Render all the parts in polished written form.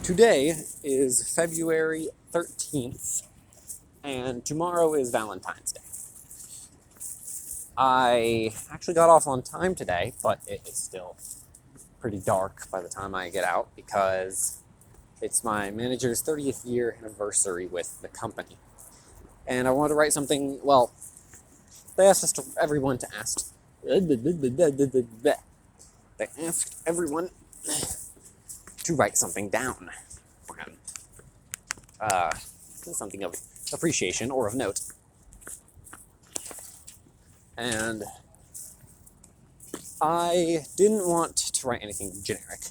Today is February 13th, and tomorrow is Valentine's Day. I actually got off on time today, but it is still pretty dark by the time I get out because it's my manager's 30th year anniversary with the company. And I wanted to write something, well, they asked everyone to ask. They asked everyone to write something down. Something of appreciation or of note. And I didn't want to write anything generic.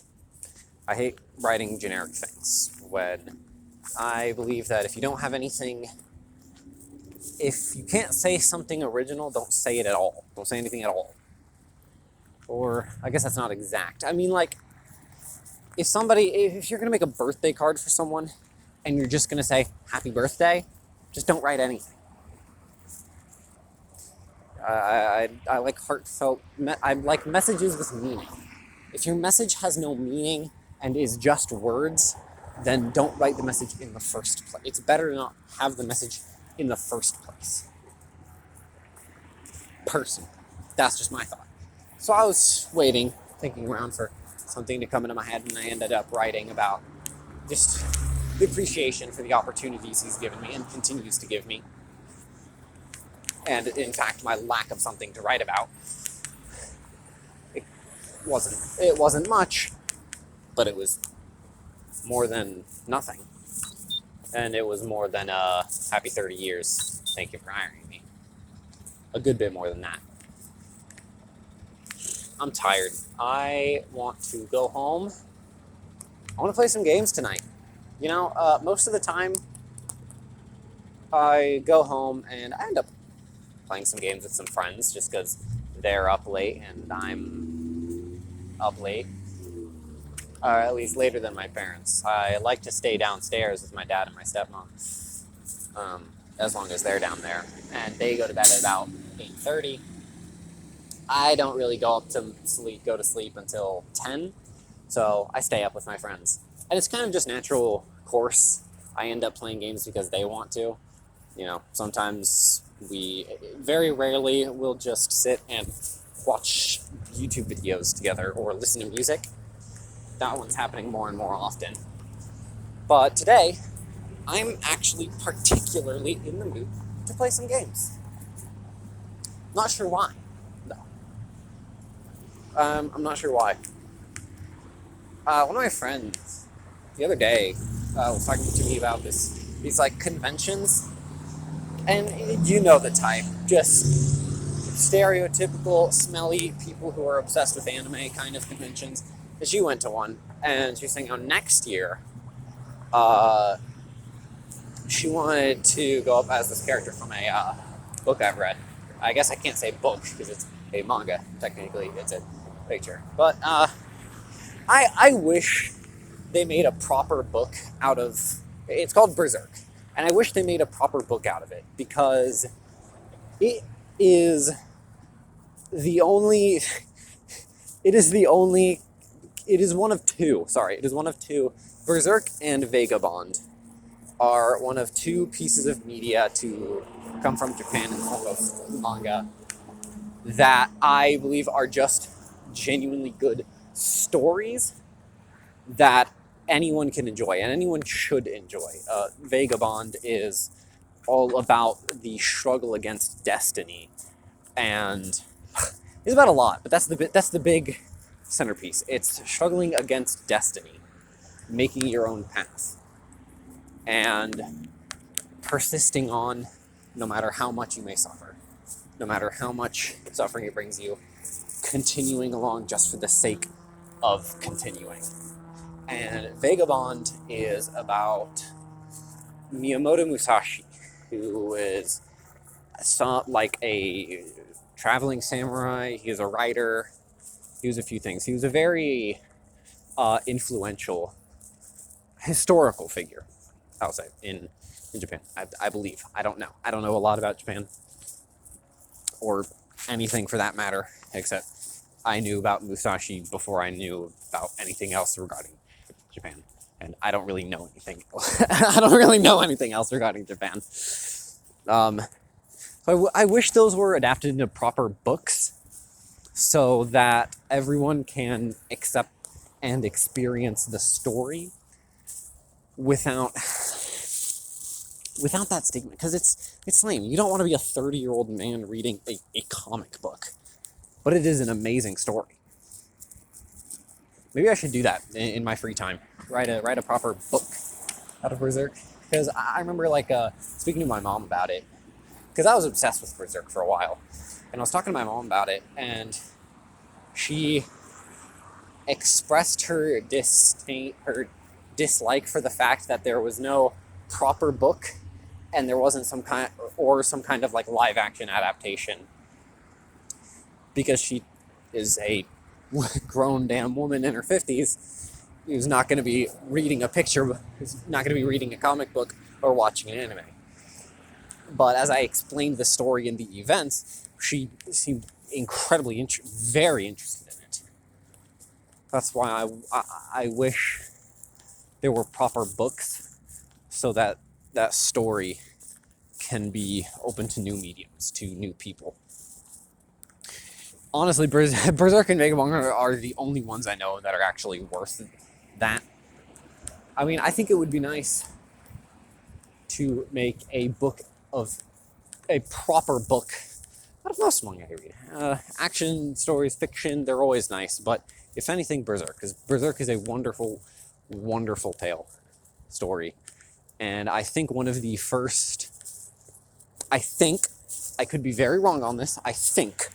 I hate writing generic things when I believe that if you don't have anything, if you can't say something original, don't say it at all. Don't say anything at all. Or, I guess that's not exact. I mean, like, if you're going to make a birthday card for someone and you're just going to say, happy birthday, just don't write anything. I like heartfelt, I like messages with meaning. If your message has no meaning and is just words, then don't write the message in the first place. It's better to not have the message in the first place. Personally, that's just my thought. So I was waiting, thinking around for something to come into my head, and I ended up writing about just the appreciation for the opportunities he's given me and continues to give me. And in fact, my lack of something to write about. It wasn't much, but it was more than nothing. And it was more than happy 30 years. Thank you for hiring me. A good bit more than that. I'm tired. I want to go home. I want to play some games tonight. You know, most of the time, I go home and I end up playing some games with some friends just because they're up late and I'm up late. At least later than my parents. I like to stay downstairs with my dad and my stepmom, as long as they're down there. And they go to bed at about 8:30. I don't really go to sleep until 10, so I stay up with my friends. And it's kind of just natural course. I end up playing games because they want to. You know, sometimes very rarely, we'll just sit and watch YouTube videos together or listen to music. That one's happening more and more often. But today, I'm actually particularly in the mood to play some games. Not sure why, though. I'm not sure why. One of my friends, the other day, was talking to me about these like conventions. And you know the type. Just stereotypical, smelly people who are obsessed with anime kind of conventions. And she went to one, and she was saying, next year, she wanted to go up as this character from a book I've read. I guess I can't say book because it's a manga. Technically, it's a picture. But I wish they made a proper book out of. It's called Berserk, and I wish they made a proper book out of it because it is the only. It is the only. It is one of two. Sorry, it is one of two. Berserk and Vagabond are one of two pieces of media to come from Japan in the form of manga that I believe are just genuinely good stories that anyone can enjoy and anyone should enjoy. Vagabond is all about the struggle against destiny, and it's about a lot, but that's the big centerpiece. It's struggling against destiny, making your own path, and persisting on no matter how much you may suffer, no matter how much suffering it brings you, continuing along just for the sake of continuing. And Vagabond is about Miyamoto Musashi, who is like a traveling samurai. He is a writer. He was a few things. He was a very influential historical figure, I'll say, in Japan, I believe. I don't know. I don't know a lot about Japan, or anything for that matter, except I knew about Musashi before I knew about anything else regarding Japan. and I don't really know anything. I don't really know anything else regarding Japan. So I wish those were adapted into proper books so that everyone can accept and experience the story without that stigma, because it's lame. You don't want to be a 30-year-old man reading a comic book, but it is an amazing story. Maybe I should do that in my free time. Write a proper book out of Berserk, because I remember speaking to my mom about it, because I was obsessed with Berserk for a while, and I was talking to my mom about it, and she expressed her dislike for the fact that there was no proper book and there wasn't some kind of like live action adaptation, because she is a grown damn woman in her 50s who's not going to be reading a comic book or watching an anime. But as I explained the story and the events, she seemed incredibly very interested in it. That's why I wish there were proper books so that that story can be open to new mediums, to new people. Honestly, Berserk and Vagabond are the only ones I know that are actually worth that. I mean, I think it would be nice to make a proper book out of most manga I read. Action stories, fiction, they're always nice, but if anything, Berserk, because Berserk is a wonderful, wonderful tale story. And I think one of the first, I could be very wrong on this, I think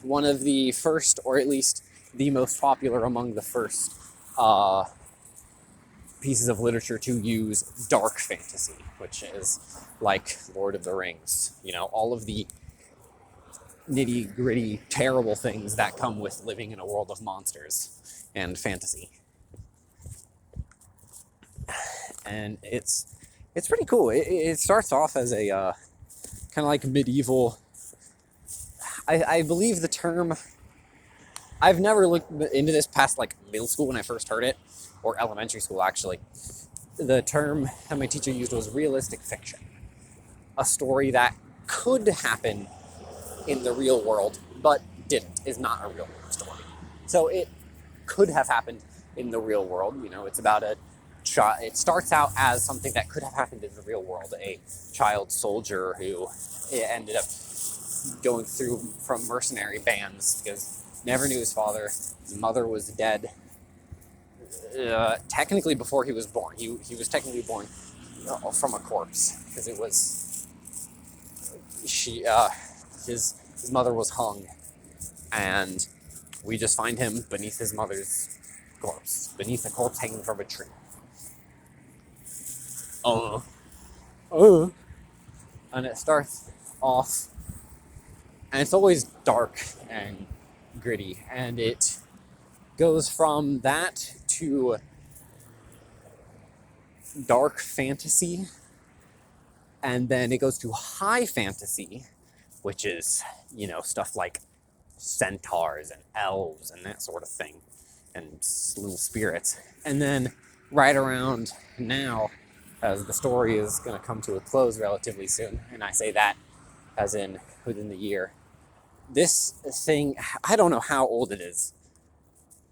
one of the first, or at least the most popular among the first pieces of literature to use dark fantasy, which is like Lord of the Rings, all of the nitty-gritty, terrible things that come with living in a world of monsters and fantasy. And it's pretty cool. It starts off as a kind of like medieval. I believe the term. I've never looked into this past like middle school when I first heard it, or elementary school actually. The term that my teacher used was realistic fiction, a story that could happen in the real world, but is not a real story. So it could have happened in the real world. It's about it starts out as something that could have happened in the real world. A child soldier who ended up going through from mercenary bands because never knew his father. His mother was dead. Technically before he was born. He was technically born from a corpse, because it was his mother was hung, and we just find him beneath his mother's corpse, beneath a corpse hanging from a tree. And it starts off, and it's always dark and gritty, and it goes from that to dark fantasy, and then it goes to high fantasy, which is, stuff like centaurs and elves and that sort of thing, and little spirits. And then right around now, as the story is going to come to a close relatively soon, and I say that as in within the year, this thing, I don't know how old it is.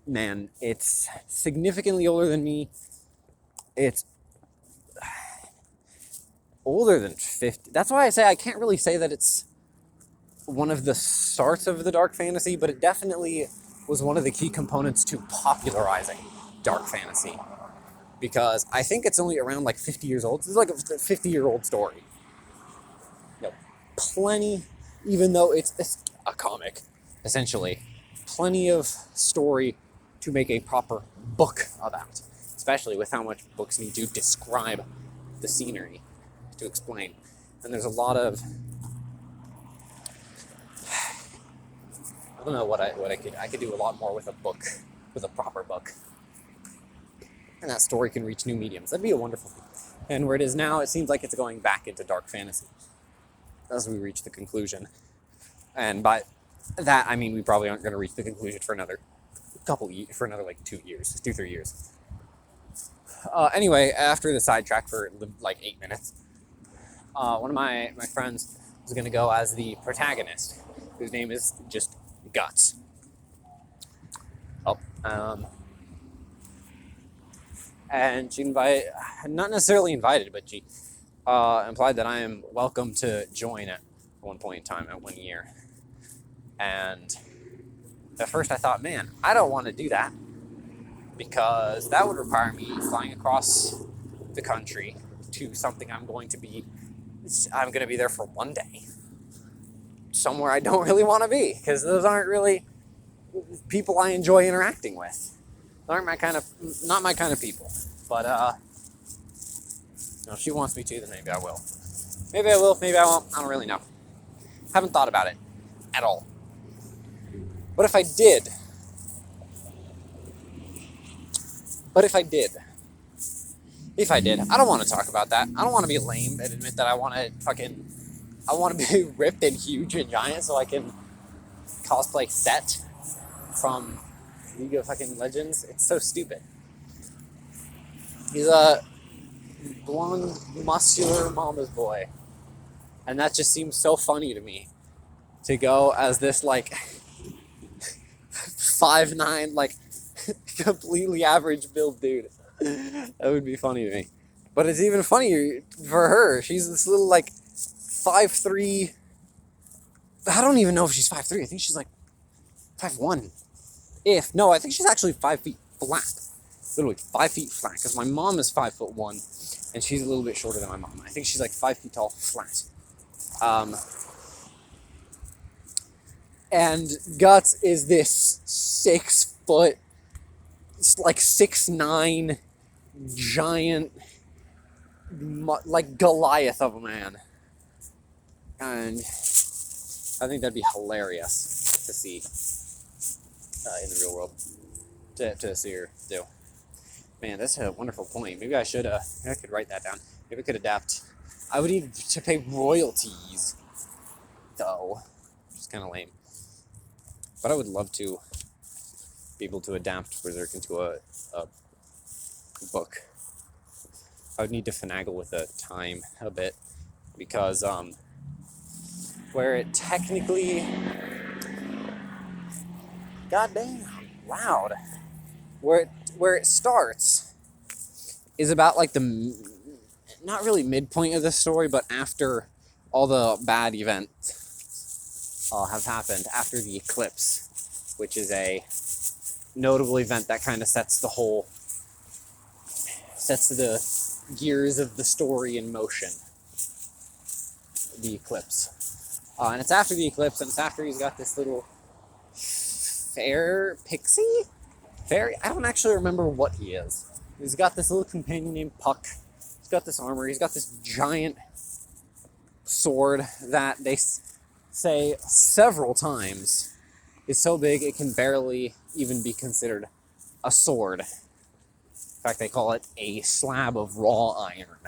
Man, it's significantly older than me. It's older than 50. That's why I say I can't really say that it's one of the starts of the dark fantasy, but it definitely was one of the key components to popularizing dark fantasy. Because I think it's only around like 50 years old. It's like a 50-year-old story. Plenty, even though it's a comic, essentially. Plenty of story to make a proper book about. Especially with how much books need to describe the scenery to explain. And there's a lot of... I don't know what I could do a lot more with a book, with a proper book. And that story can reach new mediums. That'd be a wonderful thing. And where it is now, it seems like it's going back into dark fantasy as we reach the conclusion. And by that, I mean we probably aren't going to reach the conclusion for another 2 years, 3 years. Anyway, after the sidetrack for like 8 minutes, one of my friends was going to go as the protagonist, whose name is just Guts. Oh, and she not necessarily invited, but she implied that I am welcome to join at one point in time, at 1 year. And at first I thought, man, I don't want to do that, because that would require me flying across the country to something I'm going to be there for 1 day, somewhere I don't really want to be, because those aren't really people I enjoy interacting with. They aren't not my kind of people. But if she wants me to, then maybe I will. Maybe I will, maybe I won't. I don't really know. Haven't thought about it at all. But if I did, I don't want to talk about that. I don't want to be lame and admit that I want to be ripped and huge and giant so I can cosplay Set from League of fucking Legends. It's so stupid. He's a blonde, muscular mama's boy. And that just seems so funny to me. To go as this, like, 5'9", like, completely average build dude. That would be funny to me. But it's even funnier for her. She's this little, like, 5'3". I don't even know if she's 5'3". I think she's, like, 5'1". No, I think she's actually 5 feet flat. Literally 5 feet flat, because my mom is 5'1", and she's a little bit shorter than my mom. I think she's like 5 feet tall, flat. And Guts is this 6 foot, like 6'9", giant, like Goliath of a man. And I think that'd be hilarious to see in the real world, to see her do. Man, that's a wonderful point. Maybe I could write that down. Maybe I could adapt. I would need to pay royalties, though, which is kind of lame. But I would love to be able to adapt Berserk into a book. I would need to finagle with the time a bit, because where it technically, goddamn loud, where it starts is about like the, not really midpoint of the story, but after all the bad events have happened, after the eclipse, which is a notable event that kind of sets the gears of the story in motion. The eclipse. And it's after the eclipse, and it's after he's got this little pixie? Fairy? I don't actually remember what he is. He's got this little companion named Puck. He's got this armor. He's got this giant sword that they say several times is so big it can barely even be considered a sword. In fact, they call it a slab of raw iron.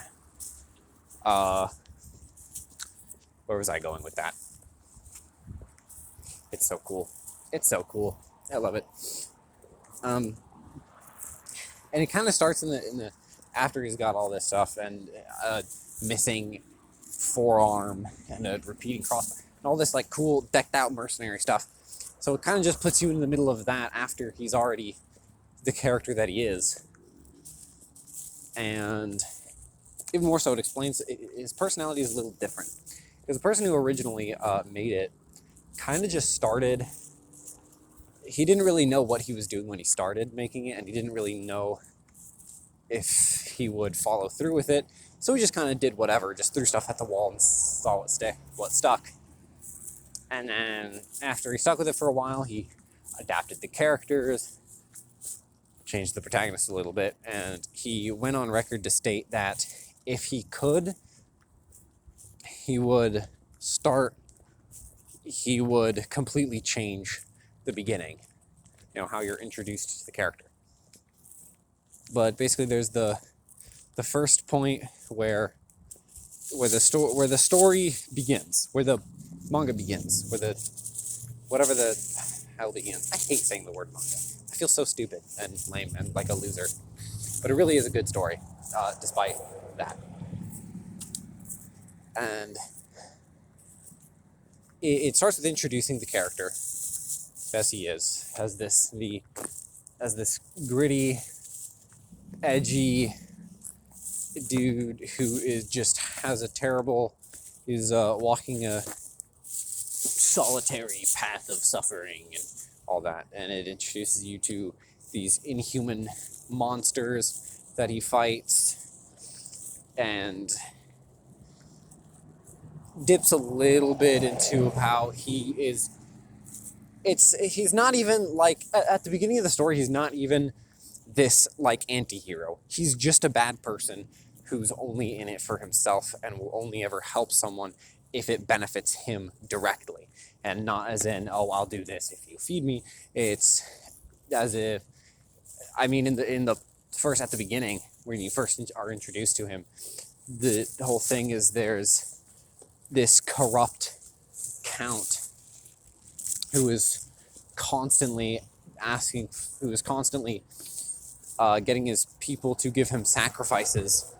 Where was I going with that? It's so cool. It's so cool. I love it. And it kind of starts in the after he's got all this stuff and missing forearm and a repeating crossbow and all this like cool decked out mercenary stuff. So it kind of just puts you in the middle of that after he's already the character that he is. And even more so, it explains his personality is a little different. Because the person who originally made it kind of just started. He didn't really know what he was doing when he started making it, and he didn't really know if he would follow through with it. So he just kind of did whatever, just threw stuff at the wall and saw what stuck. And then after he stuck with it for a while, he adapted the characters, changed the protagonist a little bit, and he went on record to state that if he could, he would completely change the beginning, how you're introduced to the character. But basically there's the first point where the story begins, where the manga begins, whatever the hell begins. I hate saying the word manga. I feel so stupid and lame and like a loser. But it really is a good story, despite that. And it starts with introducing the character as he is, as this gritty, edgy dude who is walking a solitary path of suffering and all that. And it introduces you to these inhuman monsters that he fights, and dips a little bit into how he's not even like, at the beginning of the story, he's not even this like anti-hero. He's just a bad person who's only in it for himself and will only ever help someone if it benefits him directly, and not as in, oh, I'll do this if you feed me. It's as if, I mean, in the first, at the beginning, when you first are introduced to him, the whole thing is there's this corrupt count who is constantly getting his people to give him sacrifices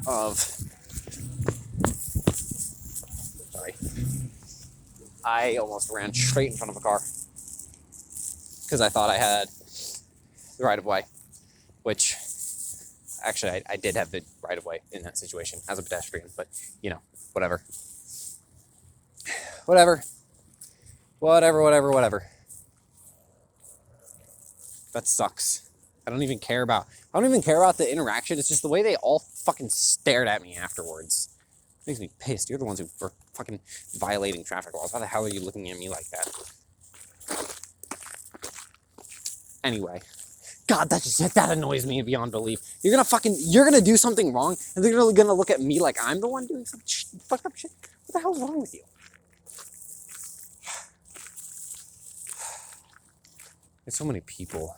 of... Sorry. I almost ran straight in front of a car because I thought I had the right-of-way, which actually I did have the right-of-way in that situation as a pedestrian, but, you know, whatever. That sucks. I don't even care about the interaction. It's just the way they all fucking stared at me afterwards. It makes me pissed. You're the ones who were fucking violating traffic laws. Why the hell are you looking at me like that? Anyway. God, that annoys me beyond belief. You're gonna do something wrong, and they're gonna look at me like I'm the one doing some fucked up shit. What the hell's wrong with you? There's so many people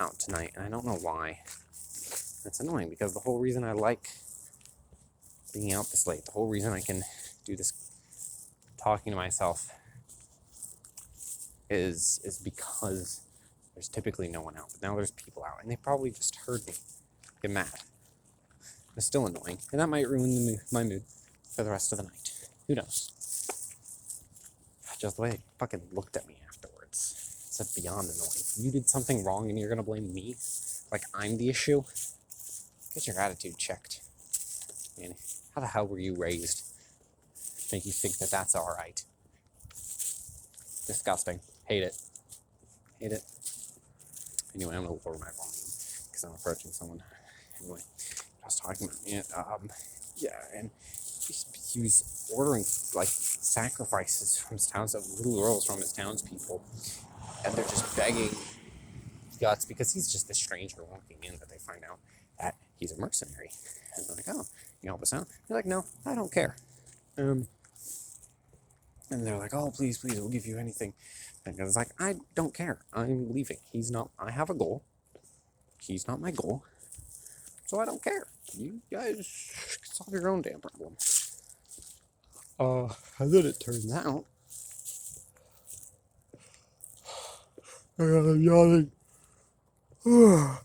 out tonight, and I don't know why. It's annoying because the whole reason I like being out this late, the whole reason I can do this talking to myself is because there's typically no one out. But now there's people out, and they probably just heard me get mad. It's still annoying, and that might ruin my mood for the rest of the night. Who knows? Just the way they fucking looked at me afterwards. It's beyond annoying. You did something wrong and you're gonna blame me? Like I'm the issue? Get your attitude checked. Man, how the hell were you raised to make you think that that's alright? Disgusting. Hate it. Anyway, I'm gonna lower my volume because I'm approaching someone. Anyway, I was talking about and he was ordering like sacrifices from his towns, of little girls from his townspeople, and they're just begging guts because he's just a stranger walking in, that they find out that he's a mercenary, and they're like, "Oh, you help us out?" You're like, "No, I don't care." And they're like, "Oh, please, we'll give you anything." And it's like, I don't care. I'm leaving. I have a goal. He's not my goal. So I don't care. You guys solve your own damn problem. And then it turns out, I'm yawning. Oh,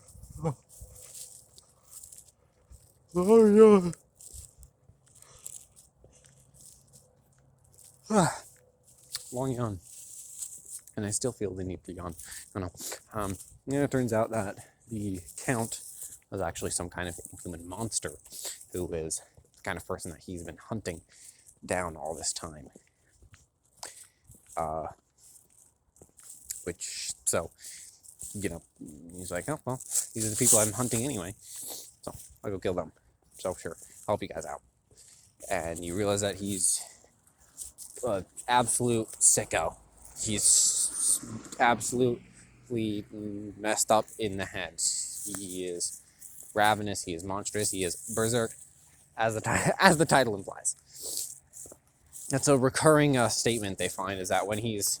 yeah. Long yawn. And I still feel the need to yawn. I don't know. And it turns out that the Count was actually some kind of inhuman monster who is the kind of person that he's been hunting down all this time. So, he's like, "Oh, well, these are the people I'm hunting anyway, so I'll go kill them. So, sure, I'll help you guys out." And you realize that he's an absolute sicko. He's absolutely messed up in the head. He is ravenous, he is monstrous, he is berserk, as the title implies. That's a recurring statement they find, is that when he's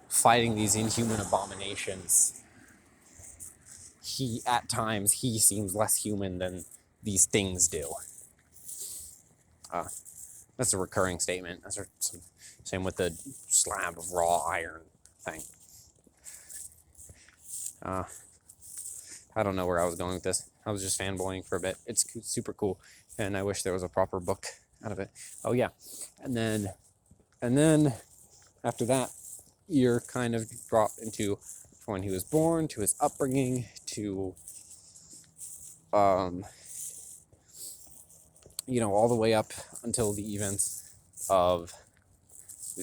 fighting these inhuman abominations, at times he seems less human than these things do. That's a recurring statement. That's same with the slab of raw iron thing. I don't know where I was going with this. I was just fanboying for a bit. It's super cool, and I wish there was a proper book out of it. Oh yeah, and then after that, you're kind of dropped into when he was born, to his upbringing, to all the way up until the events of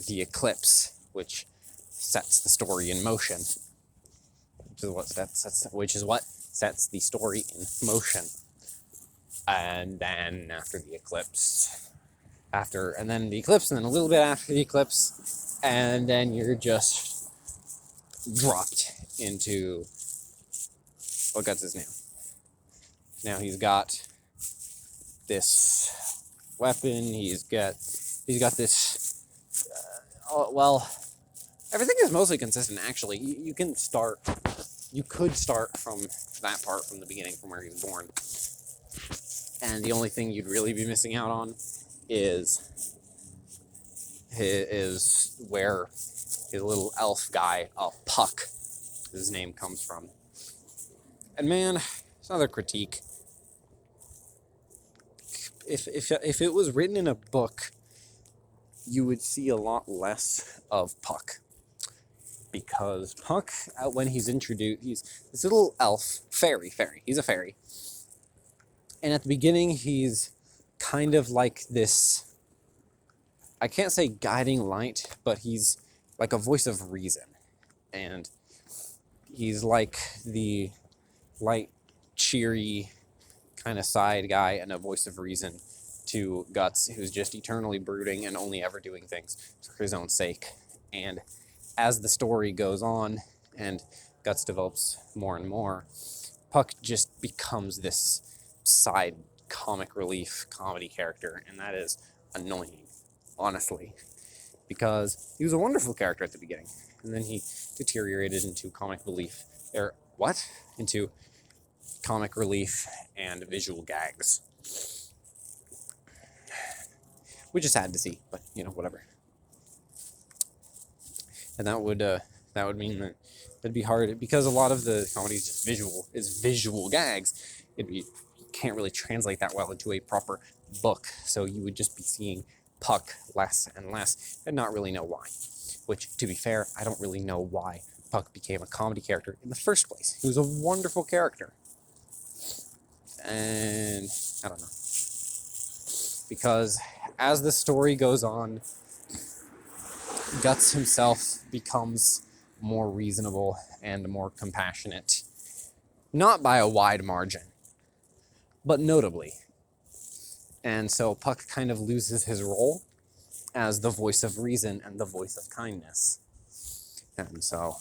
the eclipse, which sets the story in motion. Which is what sets the story in motion. And then after the eclipse, and then a little bit after the eclipse, and then you're just dropped into what's his name? Now he's got this weapon. He's got this. Everything is mostly consistent. Actually, you could start from that part from the beginning, from where he was born, and the only thing you'd really be missing out on is where his little elf guy, Puck, his name comes from. And man, it's another critique. If it was written in a book, you would see a lot less of Puck. Because Puck, when he's introduced, he's this little elf, fairy. He's a fairy. And at the beginning, he's kind of like this, I can't say guiding light, but he's like a voice of reason. And he's like the light, cheery kind of side guy and a voice of reason to Guts, who's just eternally brooding and only ever doing things for his own sake. And as the story goes on and Guts develops more and more, Puck just becomes this side comic relief comedy character, and that is annoying, honestly, because he was a wonderful character at the beginning, and then he deteriorated into into comic relief and visual gags, which is sad to see, but whatever. And that would mean that it'd be hard, because a lot of the comedy is just visual gags. You can't really translate that well into a proper book, so you would just be seeing Puck less and less and not really know why. Which, to be fair, I don't really know why Puck became a comedy character in the first place. He was a wonderful character. And I don't know. Because as the story goes on, Guts himself becomes more reasonable and more compassionate. Not by a wide margin, but notably. And so Puck kind of loses his role as the voice of reason and the voice of kindness. And so,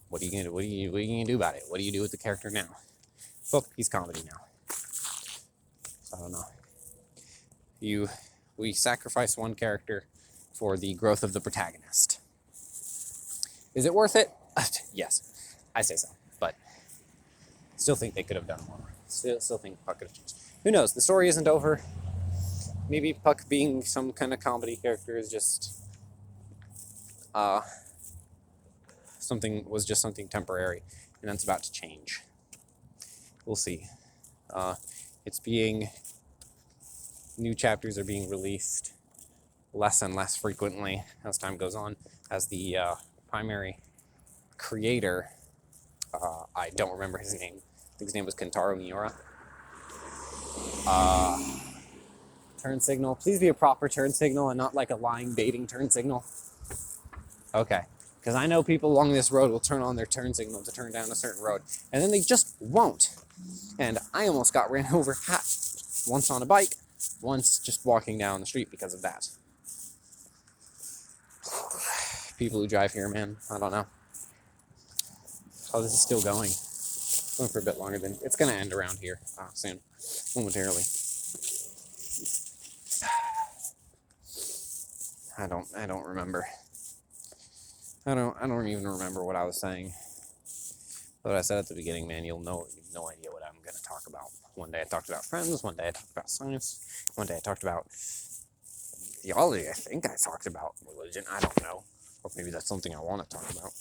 what are you gonna do about it? What do you do with the character now? Well, he's comedy now. So I don't know. We sacrifice one character for the growth of the protagonist. Is it worth it? Yes, I say so. But still think they could have done more. Still think Puck could have changed. Who knows? The story isn't over. Maybe Puck being some kind of comedy character is just something temporary, and that's about to change. We'll see. New chapters are being released less and less frequently as time goes on, as the primary creator, I don't remember his name. I think his name was Kentaro Miura. Turn signal. Please be a proper turn signal and not like a lying, baiting turn signal. Okay. Because I know people along this road will turn on their turn signal to turn down a certain road, and then they just won't. And I almost got ran over once on a bike, once just walking down the street because of that. People who drive here, man, I don't know. Oh, this is still going. Going for a bit longer than it's going to end around here soon, momentarily. I don't remember. I don't even remember what I was saying. But I said at the beginning, man, you've no idea what I'm going to talk about. One day I talked about friends, one day I talked about science, one day I talked about theology, I think I talked about religion, I don't know. or maybe that's something I want to talk about.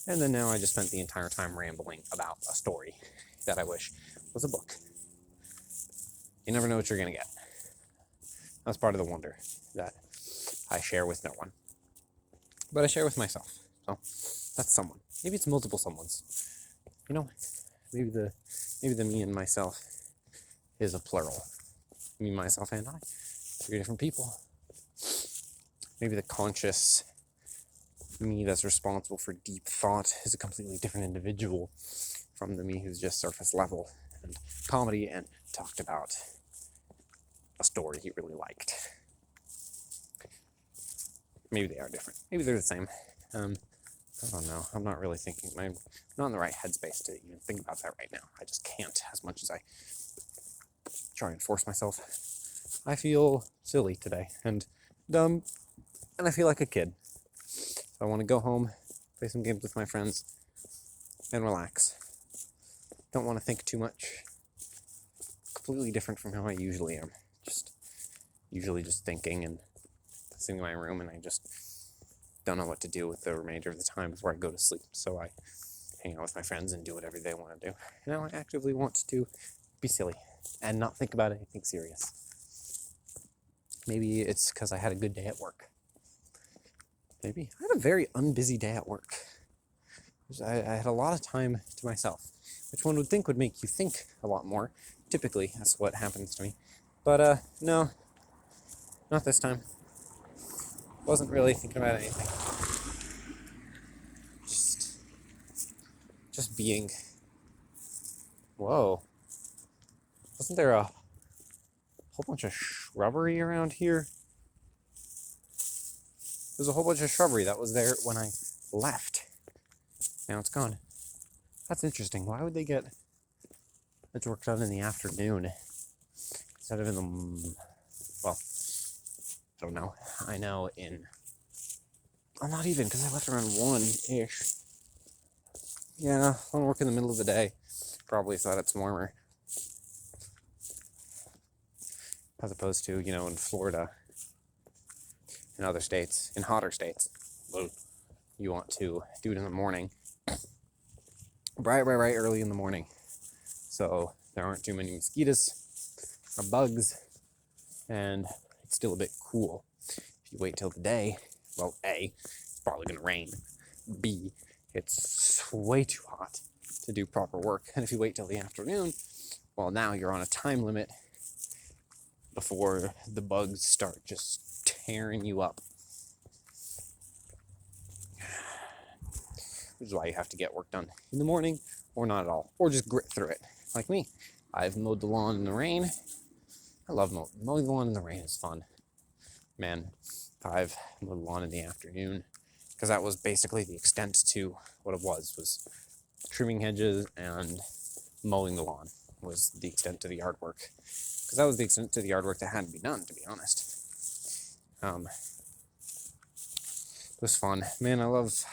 And then now I just spent the entire time rambling about a story that I wish was a book. You never know what you're going to get. That's part of the wonder that I share with no one. But I share with myself. So that's someone. Maybe it's multiple someones. You know, maybe the me and myself is a plural. Me, myself, and I. 3 different people. Maybe the conscious me that's responsible for deep thought is a completely different individual from the me who's just surface level and comedy and talked about a story he really liked. Maybe they are different. Maybe they're the same. I don't know. I'm not really thinking. I'm not in the right headspace to even think about that right now. I just can't, as much as I try and force myself. I feel silly today and dumb, and I feel like a kid. So I want to go home, play some games with my friends, and relax. Don't want to think too much. Completely different from how I usually am. Usually just thinking and sitting in my room, and I just don't know what to do with the remainder of the time before I go to sleep. So I hang out with my friends and do whatever they want to do. Now I actively want to be silly and not think about anything serious. Maybe it's because I had a good day at work. Maybe. I had a very unbusy day at work. I had a lot of time to myself, which one would think would make you think a lot more. Typically, that's what happens to me. But no, not this time. Wasn't really thinking about anything. Just being. Whoa. Wasn't there a whole bunch of shrubbery around here? There's a whole bunch of shrubbery that was there when I left. Now it's gone. That's interesting. Why would they get its work done in the afternoon instead of in the... Well, I don't know. I know in... Well, not even, because I left around 1-ish. Yeah, I want to work in the middle of the day. Probably so that it's warmer. As opposed to, in Florida, in other states, in hotter states, you want to do it in the morning. Bright early in the morning. So there aren't too many mosquitoes or bugs, and it's still a bit cool. If you wait till the day, well, A, it's probably going to rain. B, it's way too hot to do proper work. And if you wait till the afternoon, well, now you're on a time limit before the bugs start just tearing you up. Which is why you have to get work done in the morning, or not at all, or just grit through it, like me. I've mowed the lawn in the rain. I love mowing the lawn in the rain is fun. Man, I've mowed the lawn in the afternoon, because that was basically the extent to what it was trimming hedges and mowing the lawn was the extent to the yard work. Because that was the extent to the yard work that had to be done, to be honest. It was fun. Man, I love